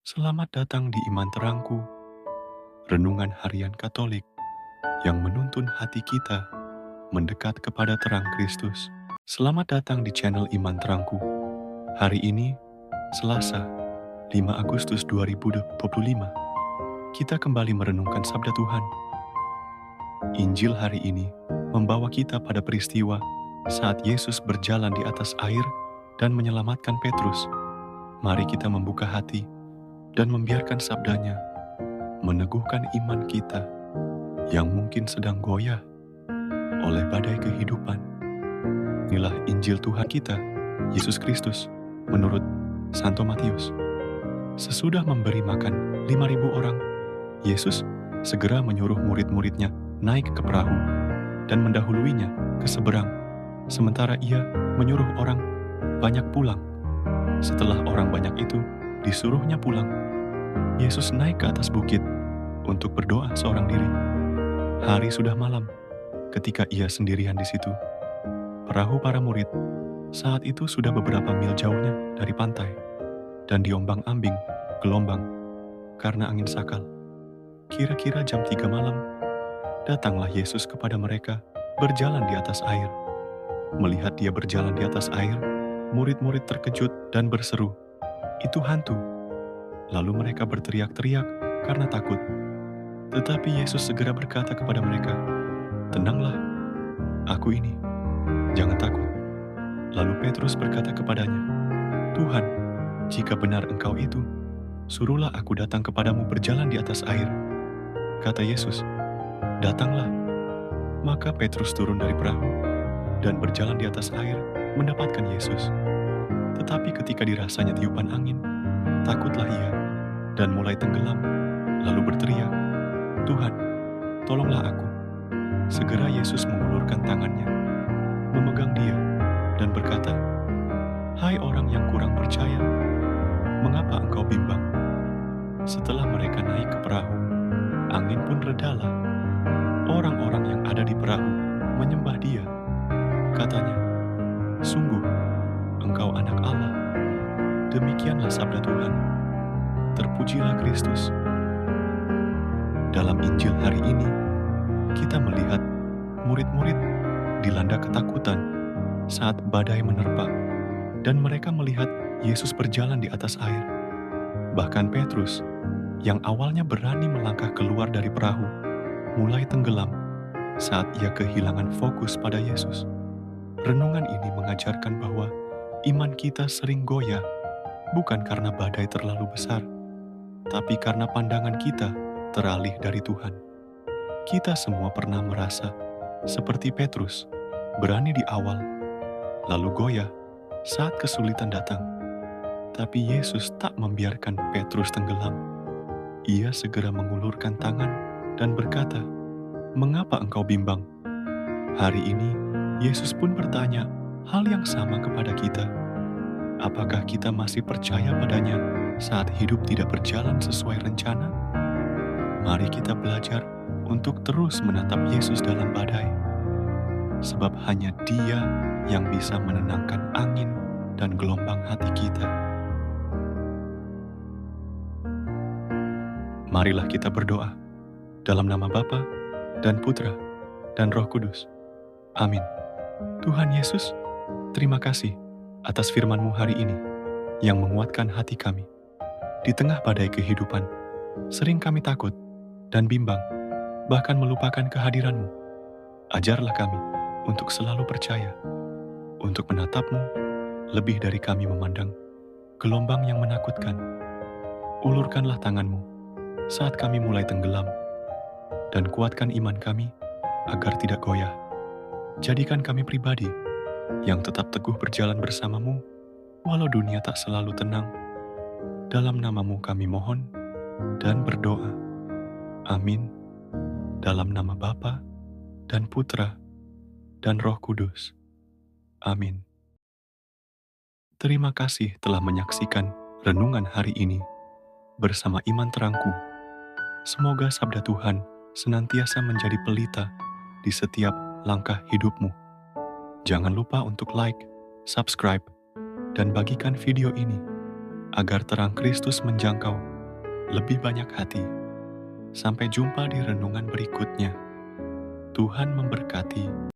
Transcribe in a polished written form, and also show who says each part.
Speaker 1: Selamat datang di Iman Terangku, renungan harian Katolik yang menuntun hati kita mendekat kepada terang Kristus. Selamat datang di channel Iman Terangku. Hari ini, Selasa, 5 Agustus 2025, kita kembali merenungkan Sabda Tuhan. Injil hari ini membawa kita pada peristiwa saat Yesus berjalan di atas air dan menyelamatkan Petrus. Mari kita membuka hati dan membiarkan sabdanya meneguhkan iman kita yang mungkin sedang goyah oleh badai kehidupan. Inilah Injil Tuhan kita, Yesus Kristus, menurut Santo Matius. Sesudah memberi makan 5.000 orang, Yesus segera menyuruh murid-muridnya naik ke perahu dan mendahuluinya ke seberang, sementara ia menyuruh orang banyak pulang. Setelah orang banyak itu disuruhnya pulang, Yesus naik ke atas bukit untuk berdoa seorang diri. Hari sudah malam ketika ia sendirian di situ. Perahu para murid saat itu sudah beberapa mil jauhnya dari pantai dan diombang-ambing gelombang karena angin sakal. Kira-kira jam 3 malam, datanglah Yesus kepada mereka berjalan di atas air. Melihat dia berjalan di atas air, murid-murid terkejut dan berseru, "Itu hantu!" Lalu mereka berteriak-teriak karena takut. Tetapi Yesus segera berkata kepada mereka, "Tenanglah, aku ini, jangan takut." Lalu Petrus berkata kepadanya, "Tuhan, jika benar Engkau itu, suruhlah aku datang kepadamu berjalan di atas air." Kata Yesus, "Datanglah." Maka Petrus turun dari perahu dan berjalan di atas air mendapatkan Yesus. Tetapi ketika dirasanya tiupan angin, takutlah ia dan mulai tenggelam, lalu berteriak, "Tuhan, tolonglah aku." Segera Yesus mengulurkan tangannya, memegang dia, dan berkata, "Hai orang yang kurang percaya, mengapa engkau bimbang?" Setelah mereka naik ke perahu, angin pun redalah. Orang-orang yang ada di perahu menyembah dia. Katanya, "Sungguh, engkau anak Allah." Demikianlah sabda Tuhan. Terpujilah Kristus. Dalam Injil hari ini, kita melihat murid-murid dilanda ketakutan saat badai menerpa, dan mereka melihat Yesus berjalan di atas air. Bahkan Petrus, yang awalnya berani melangkah keluar dari perahu, mulai tenggelam saat ia kehilangan fokus pada Yesus. Renungan ini mengajarkan bahwa iman kita sering goyah, bukan karena badai terlalu besar, tapi karena pandangan kita teralih dari Tuhan. Kita semua pernah merasa seperti Petrus, berani di awal, lalu goyah saat kesulitan datang. Tapi Yesus tak membiarkan Petrus tenggelam. Ia segera mengulurkan tangan dan berkata, "Mengapa engkau bimbang?" Hari ini, Yesus pun bertanya hal yang sama kepada kita. Apakah kita masih percaya padanya saat hidup tidak berjalan sesuai rencana? Mari kita belajar untuk terus menatap Yesus dalam badai, sebab hanya Dia yang bisa menenangkan angin dan gelombang hati kita. Marilah kita berdoa dalam nama Bapa dan Putra dan Roh Kudus. Amin. Tuhan Yesus, terima kasih atas firman-Mu hari ini yang menguatkan hati kami. Di tengah badai kehidupan, sering kami takut dan bimbang, bahkan melupakan kehadiran-Mu. Ajarlah kami untuk selalu percaya, untuk menatap-Mu lebih dari kami memandang gelombang yang menakutkan. Ulurkanlah tangan-Mu saat kami mulai tenggelam, dan kuatkan iman kami agar tidak goyah. Jadikan kami pribadi yang tetap teguh berjalan bersama-Mu, walau dunia tak selalu tenang. Dalam nama-Mu kami mohon dan berdoa. Amin. Dalam nama Bapa dan Putra dan Roh Kudus. Amin. Terima kasih telah menyaksikan renungan hari ini bersama Iman Terangku. Semoga sabda Tuhan senantiasa menjadi pelita di setiap langkah hidupmu. Jangan lupa untuk like, subscribe, dan bagikan video ini agar terang Kristus menjangkau lebih banyak hati. Sampai jumpa di renungan berikutnya. Tuhan memberkati.